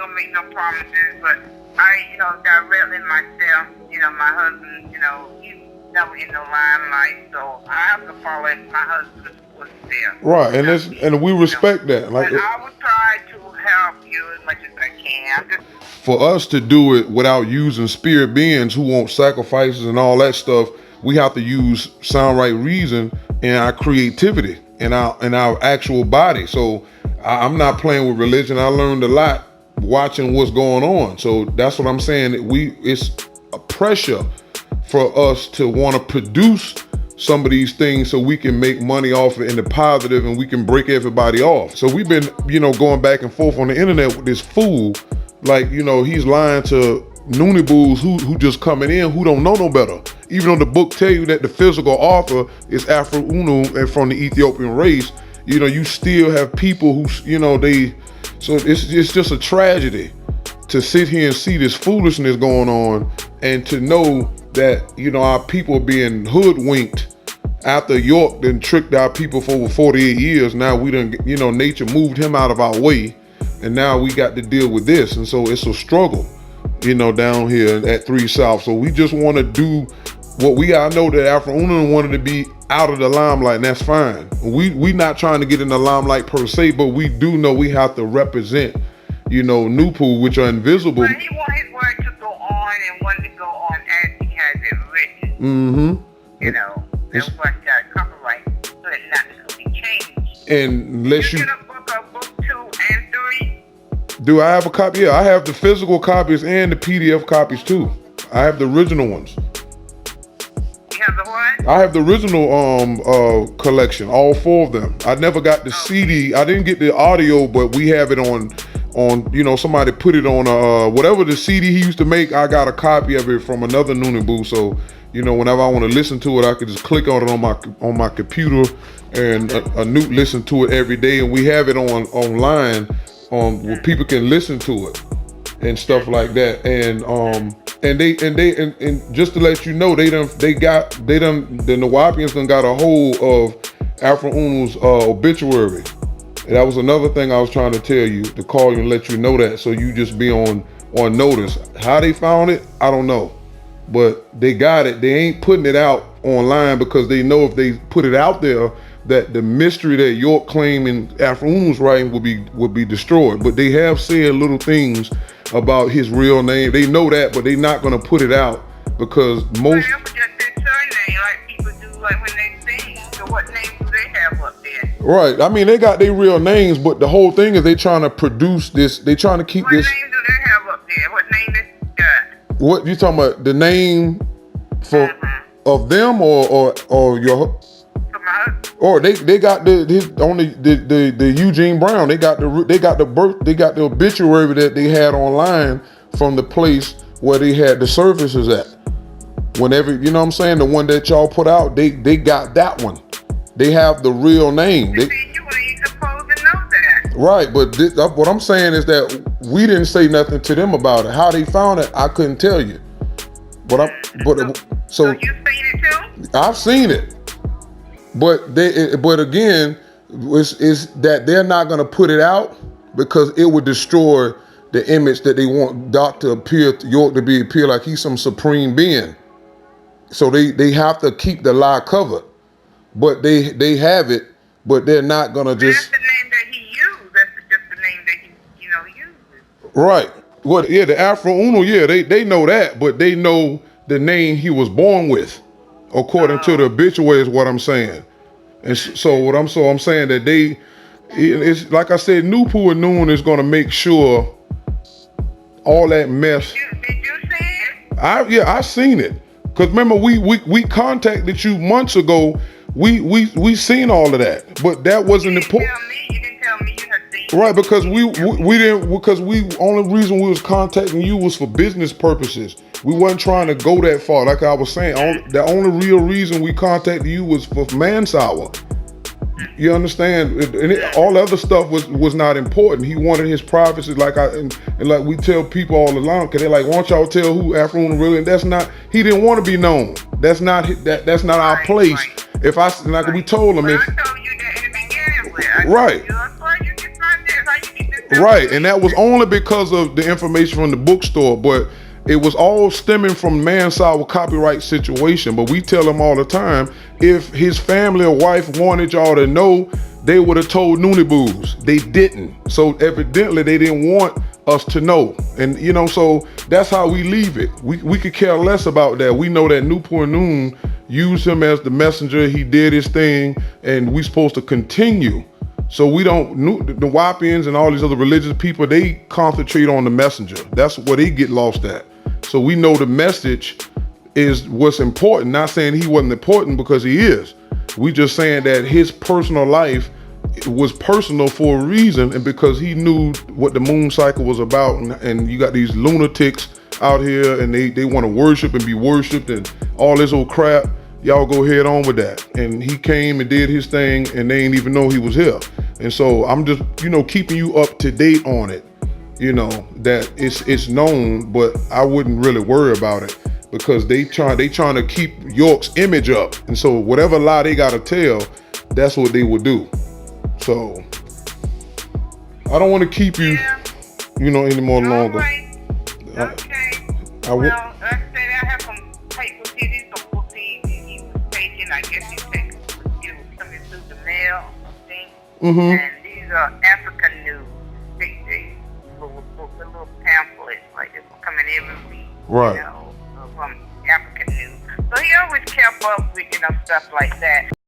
gonna make no promises, but I, directly myself, my husband, he's never in the limelight, so I have to follow my husband's footsteps. Right, and we respect that. Like, but I would try to help you as much as I can. For us to do it without using spirit beings who want sacrifices and all that stuff, we have to use sound right reason and our creativity and our actual body. So I'm not playing with religion. I learned a lot watching what's going on. So that's what I'm saying. It's a pressure for us to want to produce some of these things so we can make money off it in the positive and we can break everybody off. So we've been, going back and forth on the internet with this fool. Like, he's lying to NuWAUPIANS who just coming in, who don't know no better. Even though the book tell you that the physical author is Afroo Oonoo'S and from the Ethiopian race, you still have people who, so it's just a tragedy to sit here and see this foolishness going on and to know that, our people are being hoodwinked after York then tricked our people for over 48 years. Now we done, nature moved him out of our way. And now we got to deal with this. And so it's a struggle, down here at 3 South. So we just want to do what we got. I know that Afroo Oonoo'S wanted to be out of the limelight, and that's fine. We not trying to get in the limelight per se, but we do know we have to represent, NuPoo, which are invisible. But he want his word to go on and want to go on as he has it written. Mm-hmm. That's what that copyright so that not to be changed. And unless you get a book of book 2 and 3. Do I have a copy? Yeah, I have the physical copies and the PDF copies too. I have the original ones. You have the what? I have the original collection, all 4 of them. I never got the CD. I didn't get the audio, but we have it on somebody put it on whatever the CD he used to make. I got a copy of it from another NuWAUPIANS. So whenever I want to listen to it, I could just click on it on my computer, and a Newt listen to it every day. And we have it online where people can listen to it and stuff like that. And just to let you know, the NUWAUPIANS done got a hold of Afroo Oonoo'S obituary. And that was another thing I was trying to tell you, to call you and let you know that, so you just be on notice. How they found it, I don't know. But they got it. They ain't putting it out online because they know if they put it out there, that the mystery that York claiming Afroo Oonoo'S writing would be destroyed. But they have said little things about his real name. They know that, but they're not gonna put it out because most. Well, just their surname, like people do, like when they sing. So what name do they have up there? Right. I mean, they got their real names, but the whole thing is they trying to produce this. They trying to keep this. What name do they have up there? What name is got? What you talking about? The name for of them or your? Or they got the Eugene Brown. They got the obituary that they had online from the place where they had the services at. Whenever, you know what I'm saying, the one that y'all put out, they got that one. They have the real name. You ain't supposed to know that. Right, but what I'm saying is that we didn't say nothing to them about it. How they found it, I couldn't tell you. So you seen it too? I've seen it. But again, it's that they're not gonna put it out because it would destroy the image that they want York to appear like he's some supreme being. So they have to keep the lie covered. But they have it, but they're not gonna just. That's the name that he used. That's just the name that he uses. Right. Well, yeah, the Afroo Oonoo'S, yeah, they know that, but they know the name he was born with. According to the obituary is what I'm saying. And so I'm saying that it's like I said, NuPooH and NUWAUPIANS is gonna make sure all that mess. Did you see it? I seen it. Cause remember we contacted you months ago. We seen all of that, but that wasn't important. You didn't tell me you had seen Right, because only reason we was contacting you was for business purposes. We wasn't trying to go that far. Like I was saying, the only real reason we contacted you was for mansour. You understand? All the other stuff was not important. He wanted his privacy, and like we tell people all along, cause they're like, "Won't y'all tell who Afroo Oonoo'S really?" And that's not. He didn't want to be known. That's not our place. Right. If we told him, I told you that in the beginning. Right. Right, and that was only because of the information from the bookstore, but it was all stemming from manslaughter copyright situation. But we tell him all the time, if his family or wife wanted y'all to know, they would have told NuWAUPIANS. They didn't. So evidently they didn't want us to know. And you know, so that's how we leave it. We could care less about that. We know that Newport Noon used him as the messenger. He did his thing, and we supposed to continue. So we don't, the NUWAUPIANS and all these other religious people, they concentrate on the messenger. That's where they get lost at. So we know the message is what's important. Not saying he wasn't important, because he is. We just saying that his personal life was personal for a reason, and because he knew what the moon cycle was about. And you got these lunatics out here, and they want to worship and be worshipped and all this old crap. Y'all go head on with that. And he came and did his thing, and they ain't even know he was here. And so I'm just, you know, keeping you up to date on it. You know, that it's known, but I wouldn't really worry about it, because they trying to keep York's image up. And so whatever lie they gotta tell, that's what they would do. So I don't want to keep you, you know, any more longer. Right. Okay. Well, like I said, I have some papers here. These are books he was taking. I guess it was coming through the mail, I think. And these are African news. They little pamphlets, like this coming every week. Right. You know, from African news. So he always kept up with, you know, stuff like that.